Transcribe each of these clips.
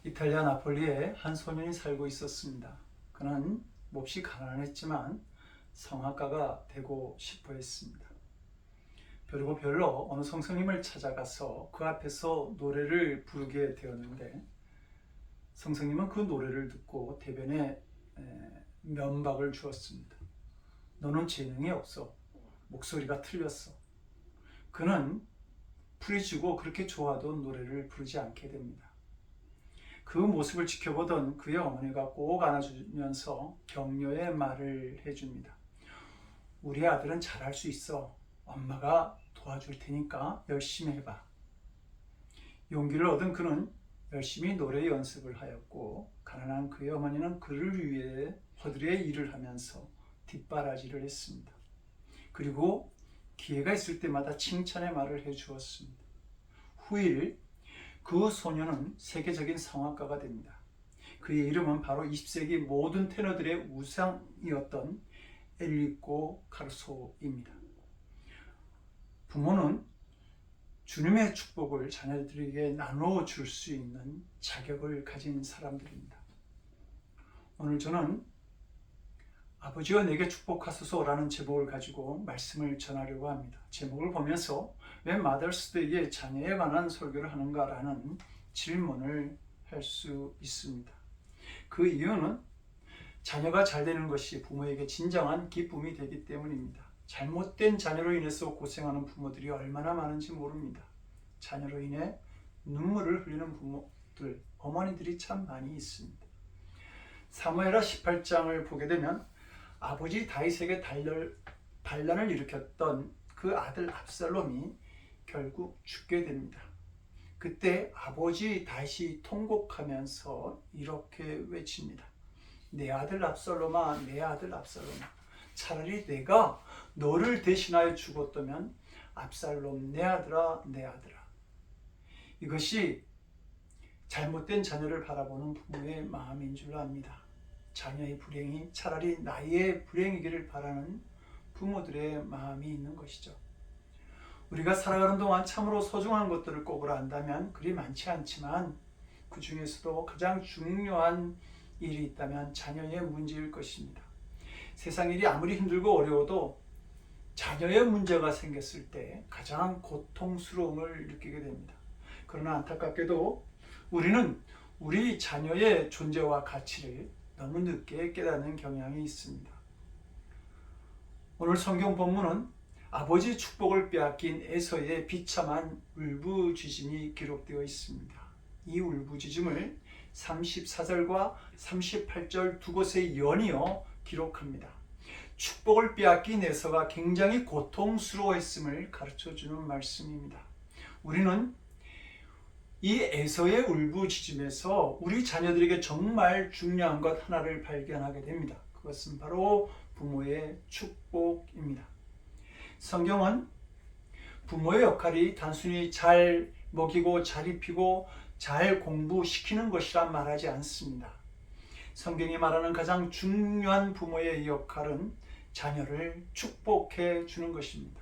이탈리아 나폴리에 한 소년이 살고 있었습니다. 그는 몹시 가난했지만 성악가가 되고 싶어 했습니다. 그리고 별로 어느 성스님을 찾아가서 그 앞에서 노래를 부르게 되었는데, 성스님은 그 노래를 듣고 대변에 면박을 주었습니다. 너는 재능이 없어. 목소리가 틀렸어. 그는 풀이주고 그렇게 좋아도 노래를 부르지 않게 됩니다. 그 모습을 지켜보던 그의 어머니가 꼭 안아주면서 격려의 말을 해줍니다. 우리 아들은 잘할 수 있어. 엄마가 도와줄 테니까 열심히 해봐. 용기를 얻은 그는 열심히 노래 연습을 하였고, 가난한 그의 어머니는 그를 위해 허들의 일을 하면서 뒷바라지를 했습니다. 그리고 기회가 있을 때마다 칭찬의 말을 해주었습니다. 후일 그 소녀는 세계적인 성악가가 됩니다. 그의 이름은 바로 20세기 모든 테너들의 우상이었던 엔리코 카루소입니다. 부모는 주님의 축복을 자녀들에게 나누어 줄 수 있는 자격을 가진 사람들입니다. 오늘 저는 아버지와 내게 축복하소서라는 제목을 가지고 말씀을 전하려고 합니다. 제목을 보면서 왜 마더스데이에 자녀에 관한 설교를 하는가라는 질문을 할 수 있습니다. 그 이유는 자녀가 잘 되는 것이 부모에게 진정한 기쁨이 되기 때문입니다. 잘못된 자녀로 인해서 고생하는 부모들이 얼마나 많은지 모릅니다. 자녀로 인해 눈물을 흘리는 부모들, 어머니들이 참 많이 있습니다. 사무엘하 18장을 보게 되면 아버지 다윗에게 반란을 일으켰던 그 아들 압살롬이 결국 죽게 됩니다. 그때 아버지 다윗이 통곡하면서 이렇게 외칩니다. 내 아들 압살롬아, 내 아들 압살롬아, 차라리 내가 너를 대신하여 죽었다면 압살롬 내 아들아, 내 아들아. 이것이 잘못된 자녀를 바라보는 부모의 마음인 줄 압니다. 자녀의 불행이 차라리 나의 불행이기를 바라는 부모들의 마음이 있는 것이죠. 우리가 살아가는 동안 참으로 소중한 것들을 꼭 안다면 그리 많지 않지만, 그 중에서도 가장 중요한 일이 있다면 자녀의 문제일 것입니다. 세상 일이 아무리 힘들고 어려워도 자녀의 문제가 생겼을 때 가장 고통스러움을 느끼게 됩니다. 그러나 안타깝게도 우리는 우리 자녀의 존재와 가치를 너무 늦게 깨닫는 경향이 있습니다. 오늘 성경 본문은 아버지 축복을 빼앗긴 에서의 비참한 울부짖음이 기록되어 있습니다. 이 울부짖음을 34절과 38절 두 곳에 연이어 기록합니다. 축복을 빼앗긴 에서가 굉장히 고통스러워했음을 가르쳐주는 말씀입니다. 우리는 이 에서의 울부짖음에서 우리 자녀들에게 정말 중요한 것 하나를 발견하게 됩니다. 그것은 바로 부모의 축복입니다. 성경은 부모의 역할이 단순히 잘 먹이고 잘 입히고 잘 공부시키는 것이라 말하지 않습니다. 성경이 말하는 가장 중요한 부모의 역할은 자녀를 축복해 주는 것입니다.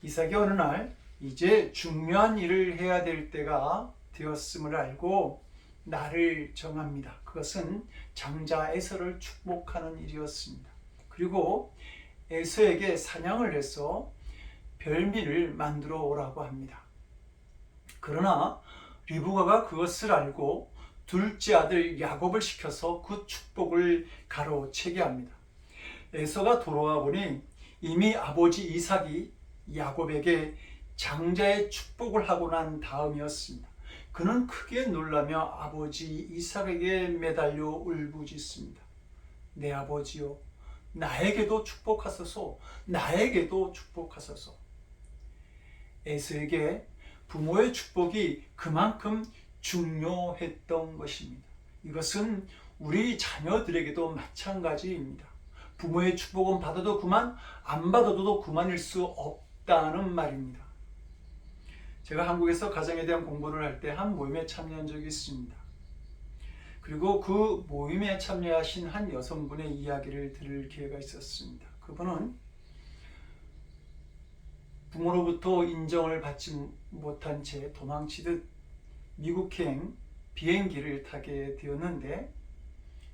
이삭이 어느 날 이제 중요한 일을 해야 될 때가 되었음을 알고 날을 정합니다. 그것은 장자 에서를 축복하는 일이었습니다. 그리고 에서에게 사냥을 해서 별미를 만들어 오라고 합니다. 그러나 리브가가 그것을 알고 둘째 아들 야곱을 시켜서 그 축복을 가로채게 합니다. 에서가 돌아와 보니 이미 아버지 이삭이 야곱에게 장자의 축복을 하고 난 다음이었습니다. 그는 크게 놀라며 아버지 이삭에게 매달려 울부짖습니다. 내 아버지요, 나에게도 축복하소서, 나에게도 축복하소서. 에서에게 부모의 축복이 그만큼 중요했던 것입니다. 이것은 우리 자녀들에게도 마찬가지입니다. 부모의 축복은 받아도 그만, 안 받아도 그만일 수 없다는 말입니다. 제가 한국에서 가정에 대한 공부를 할 때 한 모임에 참여한 적이 있습니다. 그리고 그 모임에 참여하신 한 여성분의 이야기를 들을 기회가 있었습니다. 그분은 부모로부터 인정을 받지 못한 채 도망치듯 미국행 비행기를 타게 되었는데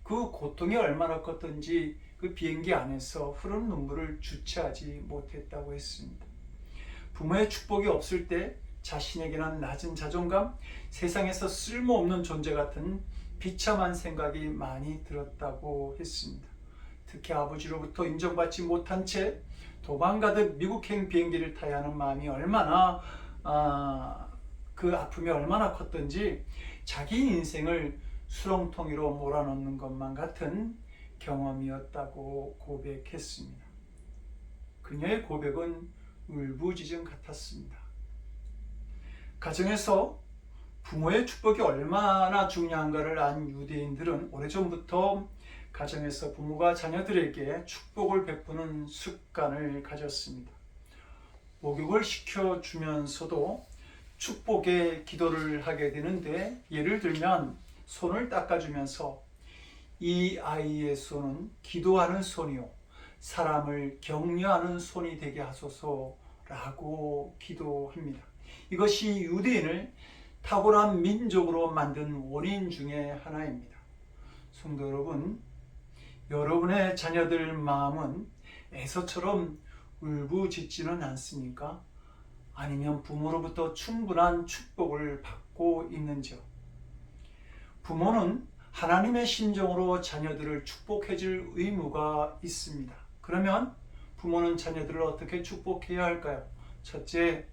그 고통이 얼마나 컸던지 그 비행기 안에서 흐르는 눈물을 주체하지 못했다고 했습니다. 부모의 축복이 없을 때 자신에게는 낮은 자존감, 세상에서 쓸모없는 존재 같은 비참한 생각이 많이 들었다고 했습니다. 특히 아버지로부터 인정받지 못한 채 도망가듯 미국행 비행기를 타야 하는 마음이 얼마나 그 아픔이 얼마나 컸던지 자기 인생을 수렁텅이로 몰아넣는 것만 같은 경험이었다고 고백했습니다. 그녀의 고백은 울부짖음 같았습니다. 가정에서 부모의 축복이 얼마나 중요한가를 안 유대인들은 오래전부터 가정에서 부모가 자녀들에게 축복을 베푸는 습관을 가졌습니다. 목욕을 시켜주면서도 축복의 기도를 하게 되는데, 예를 들면 손을 닦아주면서 이 아이의 손은 기도하는 손이요 사람을 격려하는 손이 되게 하소서라고 기도합니다. 이것이 유대인을 탁월한 민족으로 만든 원인 중에 하나입니다. 성도 여러분, 여러분의 자녀들 마음은 에서처럼 울부짖지는 않습니까? 아니면 부모로부터 충분한 축복을 받고 있는지요? 부모는 하나님의 심정으로 자녀들을 축복해 줄 의무가 있습니다. 그러면 부모는 자녀들을 어떻게 축복해야 할까요? 첫째,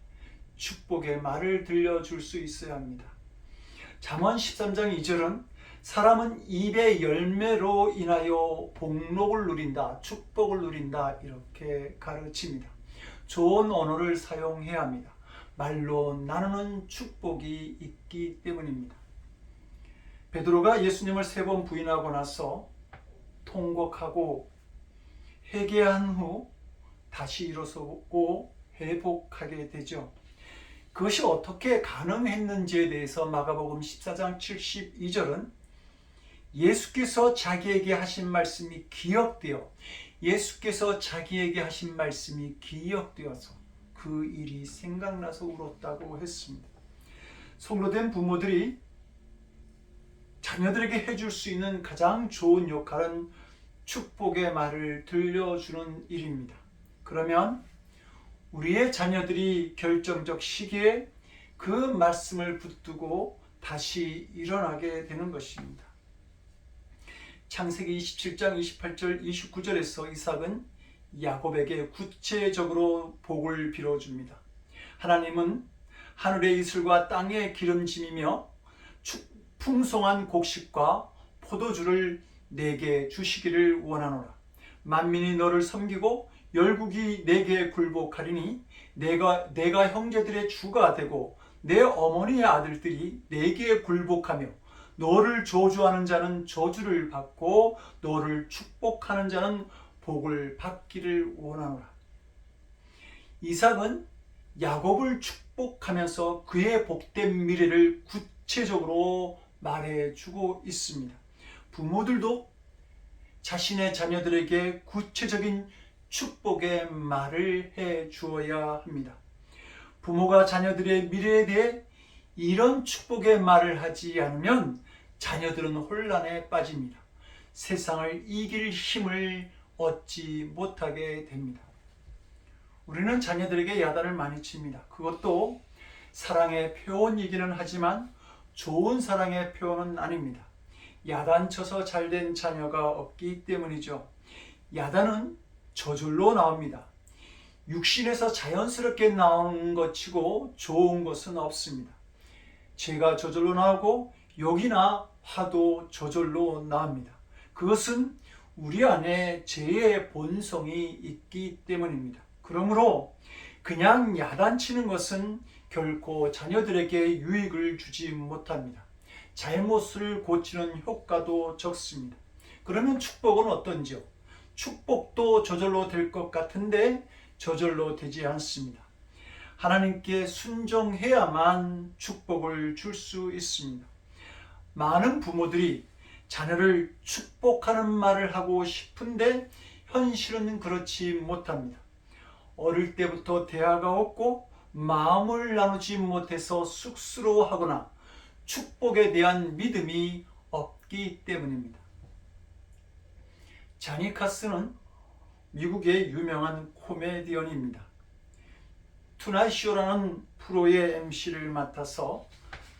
축복의 말을 들려줄 수 있어야 합니다. 잠언 13장 2절은 사람은 입의 열매로 인하여 복록을 누린다, 축복을 누린다 이렇게 가르칩니다. 좋은 언어를 사용해야 합니다. 말로 나누는 축복이 있기 때문입니다. 베드로가 예수님을 3번 부인하고 나서 통곡하고 회개한 후 다시 일어서고 회복하게 되죠. 그것이 어떻게 가능했는지에 대해서 마가복음 14장 72절은 예수께서 자기에게 하신 말씀이 기억되어 기억되어서 그 일이 생각나서 울었다고 했습니다. 성도된 부모들이 자녀들에게 해줄 수 있는 가장 좋은 역할은 축복의 말을 들려주는 일입니다. 그러면 우리의 자녀들이 결정적 시기에 그 말씀을 붙들고 다시 일어나게 되는 것입니다. 창세기 27장 28절 29절에서 이삭은 야곱에게 구체적으로 복을 빌어줍니다. 하나님은 하늘의 이슬과 땅의 기름짐이며 풍성한 곡식과 포도주를 내게 주시기를 원하노라. 만민이 너를 섬기고 열국이 내게 굴복하리니 내가 형제들의 주가 되고 내 어머니의 아들들이 내게 굴복하며 너를 저주하는 자는 저주를 받고 너를 축복하는 자는 복을 받기를 원하노라. 이삭은 야곱을 축복하면서 그의 복된 미래를 구체적으로 말해주고 있습니다. 부모들도 자신의 자녀들에게 구체적인 축복의 말을 해 주어야 합니다. 부모가 자녀들의 미래에 대해 이런 축복의 말을 하지 않으면 자녀들은 혼란에 빠집니다. 세상을 이길 힘을 얻지 못하게 됩니다. 우리는 자녀들에게 야단을 많이 칩니다. 그것도 사랑의 표현이기는 하지만 좋은 사랑의 표현은 아닙니다. 야단쳐서 잘된 자녀가 없기 때문이죠. 야단은 저절로 나옵니다. 육신에서 자연스럽게 나오는 것치고 좋은 것은 없습니다. 죄가 저절로 나오고 욕이나 화도 저절로 나옵니다. 그것은 우리 안에 죄의 본성이 있기 때문입니다. 그러므로 그냥 야단치는 것은 결코 자녀들에게 유익을 주지 못합니다. 잘못을 고치는 효과도 적습니다. 그러면 축복은 어떤지요? 축복도 저절로 될 것 같은데 저절로 되지 않습니다. 하나님께 순종해야만 축복을 줄 수 있습니다. 많은 부모들이 자녀를 축복하는 말을 하고 싶은데 현실은 그렇지 못합니다. 어릴 때부터 대화가 없고 마음을 나누지 못해서 쑥스러워하거나 축복에 대한 믿음이 없기 때문입니다. 자니 카스는 미국의 유명한 코미디언입니다. 투나잇 쇼라는 프로의 MC를 맡아서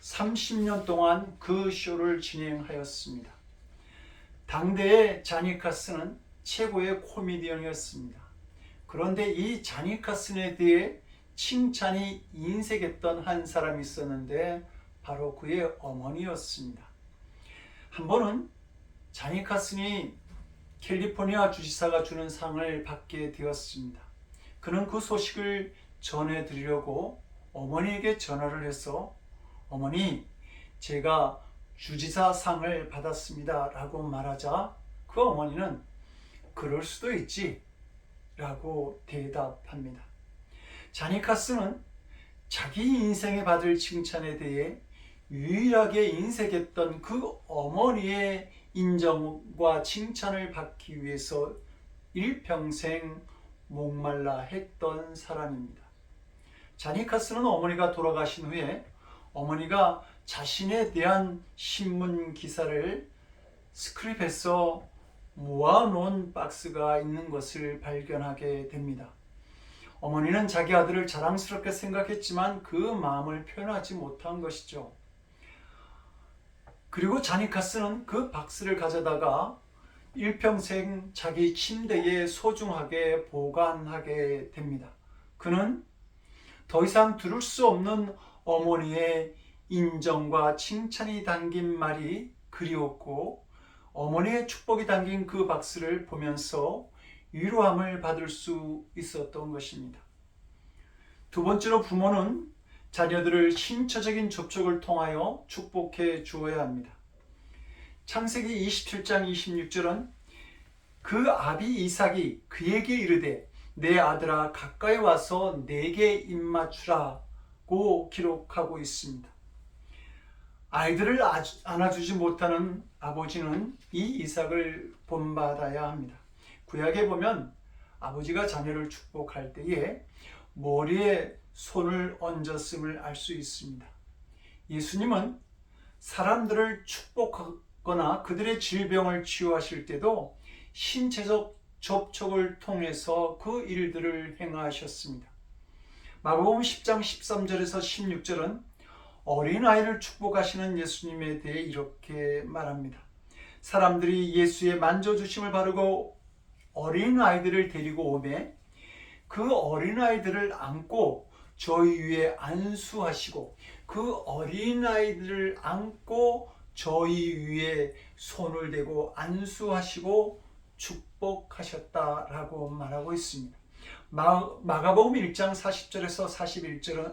30년 동안 그 쇼를 진행하였습니다. 당대의 자니 카스는 최고의 코미디언이었습니다. 그런데 이 자니 카슨에 대해 칭찬이 인색했던 한 사람이 있었는데 바로 그의 어머니였습니다. 한 번은 자니 카슨이 캘리포니아 주지사가 주는 상을 받게 되었습니다. 그는 그 소식을 전해드리려고 어머니에게 전화를 해서 어머니, 제가 주지사 상을 받았습니다 라고 말하자 그 어머니는 그럴 수도 있지 라고 대답합니다. 자니 카스는 자기 인생에 받을 칭찬에 대해 유일하게 인색했던 그 어머니의 인정과 칭찬을 받기 위해서 일평생 목말라 했던 사람입니다. 자니 카스는 어머니가 돌아가신 후에 어머니가 자신에 대한 신문 기사를 스크립해서 모아놓은 박스가 있는 것을 발견하게 됩니다. 어머니는 자기 아들을 자랑스럽게 생각했지만 그 마음을 표현하지 못한 것이죠. 그리고 자니 카스는 그 박스를 가져다가 일평생 자기 침대에 소중하게 보관하게 됩니다. 그는 더 이상 들을 수 없는 어머니의 인정과 칭찬이 담긴 말이 그리웠고 어머니의 축복이 담긴 그 박스를 보면서 위로함을 받을 수 있었던 것입니다. 두 번째로 부모는 자녀들을 신체적인 접촉을 통하여 축복해 주어야 합니다. 창세기 27장 26절은 그 아비 이삭이 그에게 이르되 내 아들아 가까이 와서 내게 입맞추라고 기록하고 있습니다. 아이들을 안아주지 못하는 아버지는 이 이삭을 본받아야 합니다. 구약에 보면 아버지가 자녀를 축복할 때에 머리에 손을 얹었음을 알 수 있습니다. 예수님은 사람들을 축복하거나 그들의 질병을 치유하실 때도 신체적 접촉을 통해서 그 일들을 행하셨습니다. 마가복음 10장 13절에서 16절은 어린아이를 축복하시는 예수님에 대해 이렇게 말합니다. 사람들이 예수의 만져주심을 바르고 어린아이들을 데리고 오매 그 어린아이들을 안고 저희 위에 안수하시고 그 어린아이들을 안고 저희 위에 손을 대고 안수하시고 축복하셨다라고 말하고 있습니다. 마가복음 1장 40절에서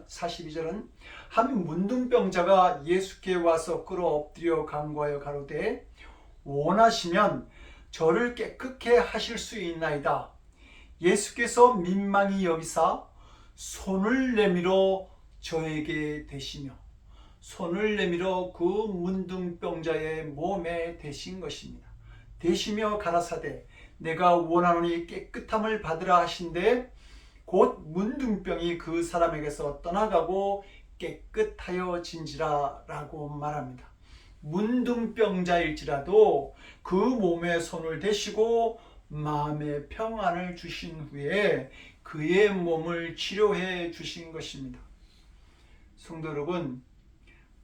42절은 한 문둥병자가 예수께 와서 끌어 엎드려 간구하여 가로되 원하시면 저를 깨끗게 하실 수 있나이다. 예수께서 민망히 여기사 손을 내밀어 저에게 대시며 손을 내밀어 그 문둥병자의 몸에 대신 것입니다. 대시며 가라사대 내가 원하노니 깨끗함을 받으라 하신대 곧 문둥병이 그 사람에게서 떠나가고 깨끗하여진지라 라고 말합니다. 문둥병자일지라도 그 몸에 손을 대시고 마음의 평안을 주신 후에 그의 몸을 치료해 주신 것입니다. 성도 여러분,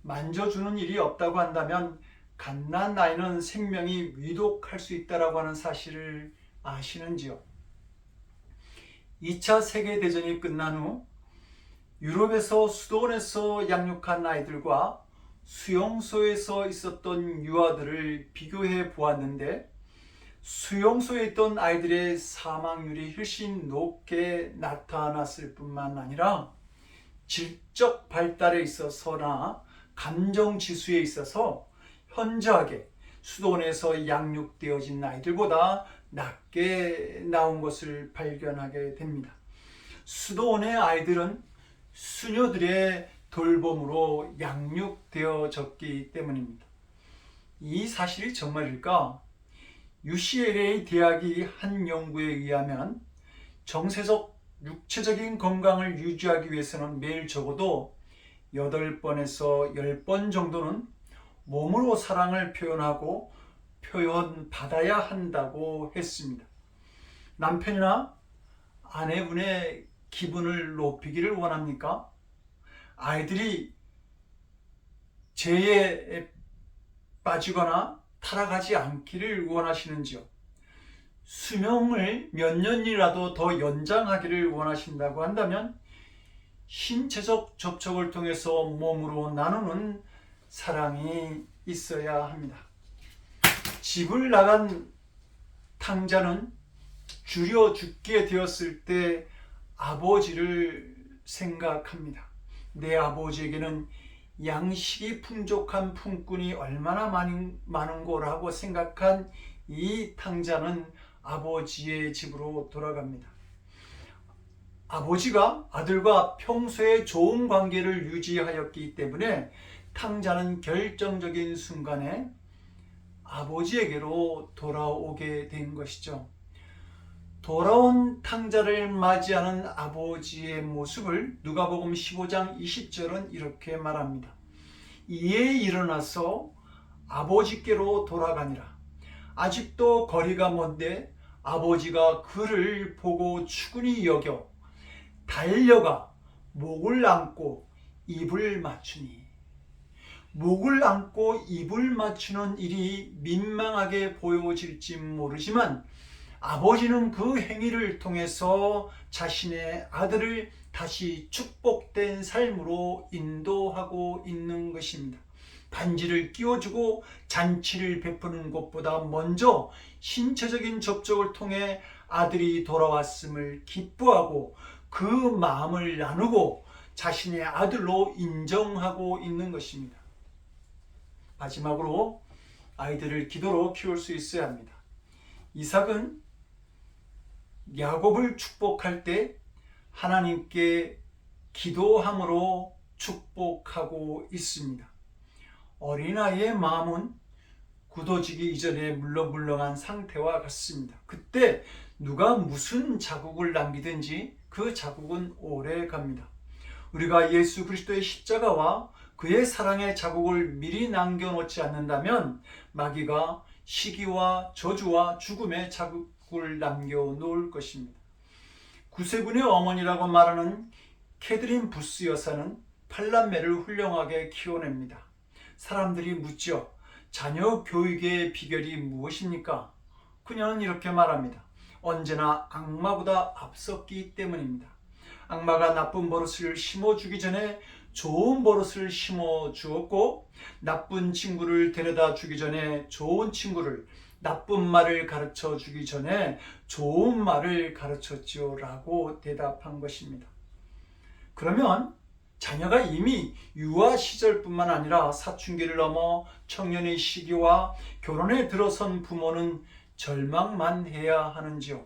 만져주는 일이 없다고 한다면 갓난아이는 생명이 위독할 수 있다고 하는 사실을 아시는지요? 2차 세계대전이 끝난 후 유럽에서 수도원에서 양육한 아이들과 수용소에서 있었던 유아들을 비교해 보았는데 수용소에 있던 아이들의 사망률이 훨씬 높게 나타났을 뿐만 아니라 질적 발달에 있어서나 감정 지수에 있어서 현저하게 수도원에서 양육되어진 아이들보다 낮게 나온 것을 발견하게 됩니다. 수도원의 아이들은 수녀들의 돌봄으로 양육되어졌기 때문입니다. 이 사실이 정말일까? UCLA 대학이 한 연구에 의하면 정서적, 육체적인 건강을 유지하기 위해서는 매일 적어도 8번에서 10번 정도는 몸으로 사랑을 표현하고 표현받아야 한다고 했습니다. 남편이나 아내분의 기분을 높이기를 원합니까? 아이들이 죄에 빠지거나 타락하지 않기를 원하시는지요? 수명을 몇 년이라도 더 연장하기를 원하신다고 한다면 신체적 접촉을 통해서 몸으로 나누는 사랑이 있어야 합니다. 집을 나간 탕자는 줄여 죽게 되었을 때 아버지를 생각합니다. 내 아버지에게는 양식이 풍족한 품꾼이 얼마나 많은 거라고 생각한 이 탕자는 아버지의 집으로 돌아갑니다. 아버지가 아들과 평소에 좋은 관계를 유지하였기 때문에 탕자는 결정적인 순간에 아버지에게로 돌아오게 된 것이죠. 돌아온 탕자를 맞이하는 아버지의 모습을 누가복음 15장 20절은 이렇게 말합니다. 이에 일어나서 아버지께로 돌아가니라. 아직도 거리가 먼데 아버지가 그를 보고 추근히 여겨 달려가 목을 안고 입을 맞추니. 목을 안고 입을 맞추는 일이 민망하게 보여질지 모르지만 아버지는 그 행위를 통해서 자신의 아들을 다시 축복된 삶으로 인도하고 있는 것입니다. 반지를 끼워주고 잔치를 베푸는 것보다 먼저 신체적인 접촉을 통해 아들이 돌아왔음을 기뻐하고 그 마음을 나누고 자신의 아들로 인정하고 있는 것입니다. 마지막으로 아이들을 기도로 키울 수 있어야 합니다. 이삭은 야곱을 축복할 때 하나님께 기도함으로 축복하고 있습니다. 어린아이의 마음은 굳어지기 이전에 물렁물렁한 상태와 같습니다. 그때 누가 무슨 자국을 남기든지 그 자국은 오래 갑니다. 우리가 예수 그리스도의 십자가와 그의 사랑의 자국을 미리 남겨놓지 않는다면 마귀가 시기와 저주와 죽음의 자국을 남겨놓을 것입니다. 구세군의 어머니라고 말하는 캐드린 부스 여사는 8남매를 훌륭하게 키워냅니다. 사람들이 묻죠. 자녀 교육의 비결이 무엇입니까? 그녀는 이렇게 말합니다. 언제나 악마보다 앞섰기 때문입니다. 악마가 나쁜 버릇을 심어주기 전에 좋은 버릇을 심어주었고, 나쁜 친구를 데려다 주기 전에 좋은 친구를, 나쁜 말을 가르쳐 주기 전에 좋은 말을 가르쳤지요 라고 대답한 것입니다. 그러면 자녀가 이미 유아 시절뿐만 아니라 사춘기를 넘어 청년의 시기와 결혼에 들어선 부모는 절망만 해야 하는지요?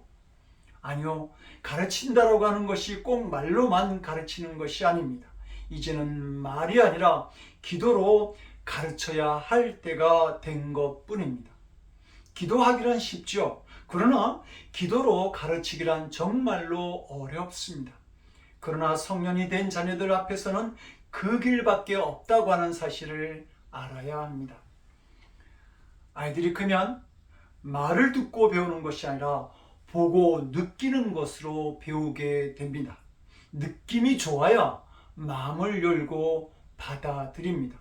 아니요, 가르친다라고 하는 것이 꼭 말로만 가르치는 것이 아닙니다. 이제는 말이 아니라 기도로 가르쳐야 할 때가 된 것뿐입니다. 기도하기란 쉽죠. 그러나 기도로 가르치기란 정말로 어렵습니다. 그러나 성년이 된 자녀들 앞에서는 그 길밖에 없다고 하는 사실을 알아야 합니다. 아이들이 크면 말을 듣고 배우는 것이 아니라 보고 느끼는 것으로 배우게 됩니다. 느낌이 좋아야 마음을 열고 받아들입니다.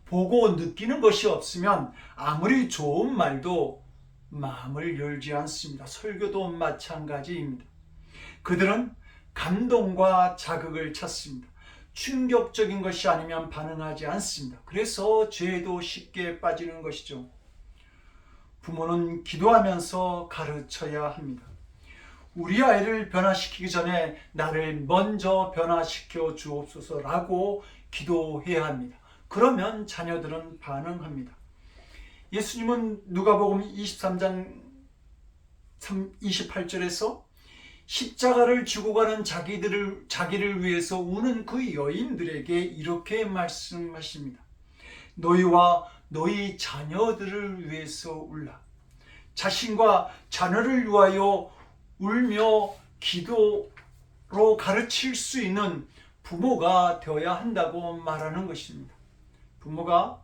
보고 느끼는 것이 없으면 아무리 좋은 말도 마음을 열지 않습니다. 설교도 마찬가지입니다. 그들은 감동과 자극을 찾습니다. 충격적인 것이 아니면 반응하지 않습니다. 그래서 죄에도 쉽게 빠지는 것이죠. 부모는 기도하면서 가르쳐야 합니다. 우리 아이를 변화시키기 전에 나를 먼저 변화시켜 주옵소서라고 기도해야 합니다. 그러면 자녀들은 반응합니다. 예수님은 누가복음 23장 28절에서 십자가를 지고 가는 자기를 위해서 우는 그 여인들에게 이렇게 말씀하십니다. 너희와 너희 자녀들을 위해서 울라. 자신과 자녀를 위하여 울며 기도로 가르칠 수 있는 부모가 되어야 한다고 말하는 것입니다. 부모가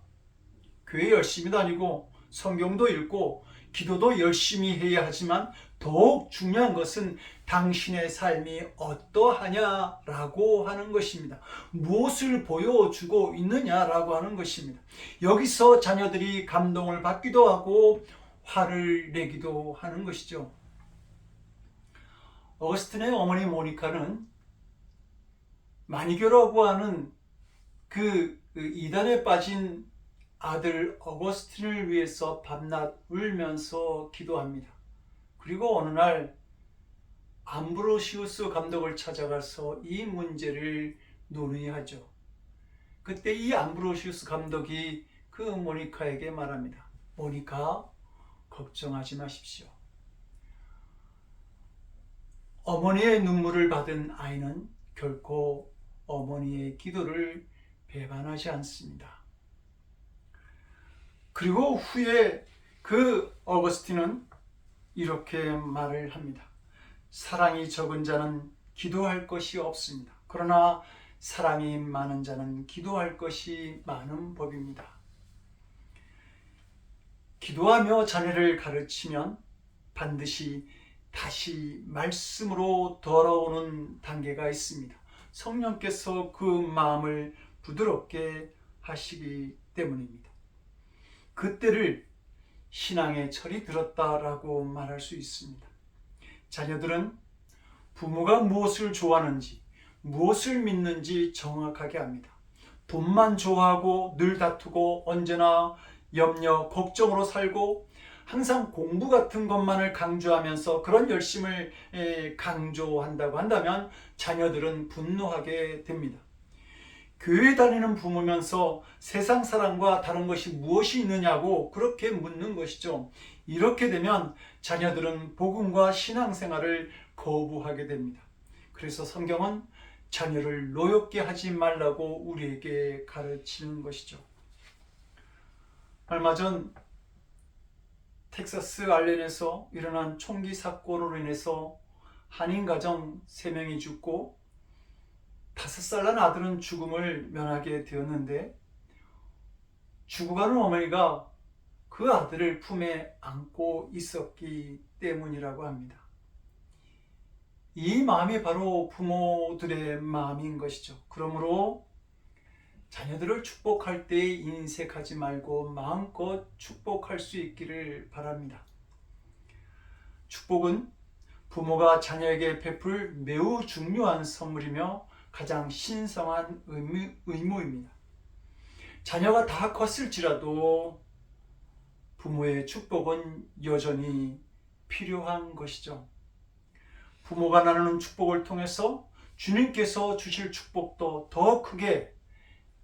교회 열심히 다니고 성경도 읽고 기도도 열심히 해야 하지만 더욱 중요한 것은 당신의 삶이 어떠하냐라고 하는 것입니다. 무엇을 보여주고 있느냐라고 하는 것입니다. 여기서 자녀들이 감동을 받기도 하고 화를 내기도 하는 것이죠. 어거스틴의 어머니 모니카는 마니교라고 하는 그 이단에 빠진 아들 어거스틴을 위해서 밤낮 울면서 기도합니다. 그리고 어느 날 암브로시우스 감독을 찾아가서 이 문제를 논의하죠. 그때 이 암브로시우스 감독이 그 모니카에게 말합니다. 모니카, 걱정하지 마십시오. 어머니의 눈물을 받은 아이는 결코 어머니의 기도를 배반하지 않습니다. 그리고 후에 그 어거스틴은 이렇게 말을 합니다. 사랑이 적은 자는 기도할 것이 없습니다. 그러나 사랑이 많은 자는 기도할 것이 많은 법입니다. 기도하며 자녀를 가르치면 반드시 다시 말씀으로 돌아오는 단계가 있습니다. 성령께서 그 마음을 부드럽게 하시기 때문입니다. 그때를 신앙의 철이 들었다라고 말할 수 있습니다. 자녀들은 부모가 무엇을 좋아하는지, 무엇을 믿는지 정확하게 압니다. 돈만 좋아하고 늘 다투고 언제나 염려, 걱정으로 살고 항상 공부 같은 것만을 강조하면서 그런 열심을 강조한다고 한다면 자녀들은 분노하게 됩니다. 교회 다니는 부모면서 세상 사람과 다른 것이 무엇이 있느냐고 그렇게 묻는 것이죠. 이렇게 되면 자녀들은 복음과 신앙생활을 거부하게 됩니다. 그래서 성경은 자녀를 노엽게 하지 말라고 우리에게 가르치는 것이죠. 얼마 전 텍사스 알렌에서 일어난 총기 사건으로 인해서 한인 가정 3명이 죽고 5살 난 아들은 죽음을 면하게 되었는데 죽어가는 어머니가 그 아들을 품에 안고 있었기 때문이라고 합니다. 이 마음이 바로 부모들의 마음인 것이죠. 그러므로 자녀들을 축복할 때 인색하지 말고 마음껏 축복할 수 있기를 바랍니다. 축복은 부모가 자녀에게 베풀 매우 중요한 선물이며 가장 신성한 의무입니다. 자녀가 다 컸을지라도 부모의 축복은 여전히 필요한 것이죠. 부모가 나누는 축복을 통해서 주님께서 주실 축복도 더 크게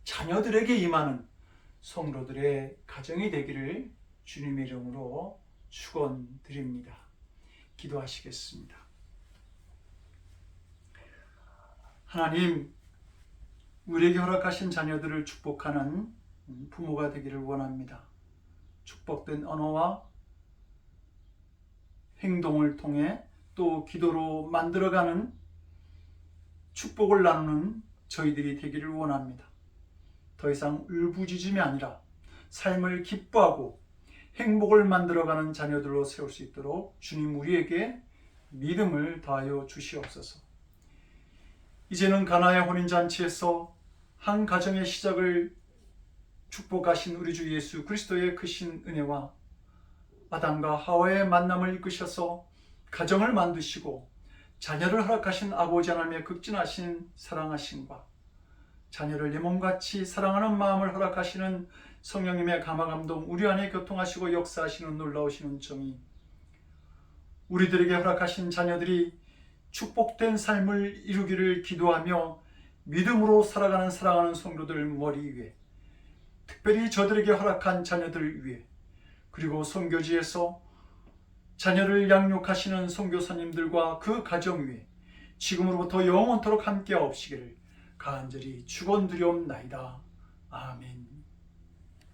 자녀들에게 임하는 성도들의 가정이 되기를 주님의 이름으로 축원드립니다. 기도하시겠습니다. 하나님, 우리에게 허락하신 자녀들을 축복하는 부모가 되기를 원합니다. 축복된 언어와 행동을 통해 또 기도로 만들어가는 축복을 나누는 저희들이 되기를 원합니다. 더 이상 울부짖음이 아니라 삶을 기뻐하고 행복을 만들어가는 자녀들로 세울 수 있도록 주님 우리에게 믿음을 더하여 주시옵소서. 이제는 가나의 혼인잔치에서 한 가정의 시작을 축복하신 우리 주 예수 그리스도의 크신 은혜와 아담과 하와의 만남을 이끄셔서 가정을 만드시고 자녀를 허락하신 아버지 하나님의 극진하신 사랑하심과 자녀를 내 몸같이 사랑하는 마음을 허락하시는 성령님의 감화감동 우리 안에 교통하시고 역사하시는 놀라우시는 정의, 우리들에게 허락하신 자녀들이 축복된 삶을 이루기를 기도하며 믿음으로 살아가는 사랑하는 성도들 머리 위에, 특별히 저들에게 허락한 자녀들 위에, 그리고 선교지에서 자녀를 양육하시는 선교사님들과 그 가정 위에 지금으로부터 영원토록 함께 하옵시기를 간절히 축원드리옵나이다. 아멘.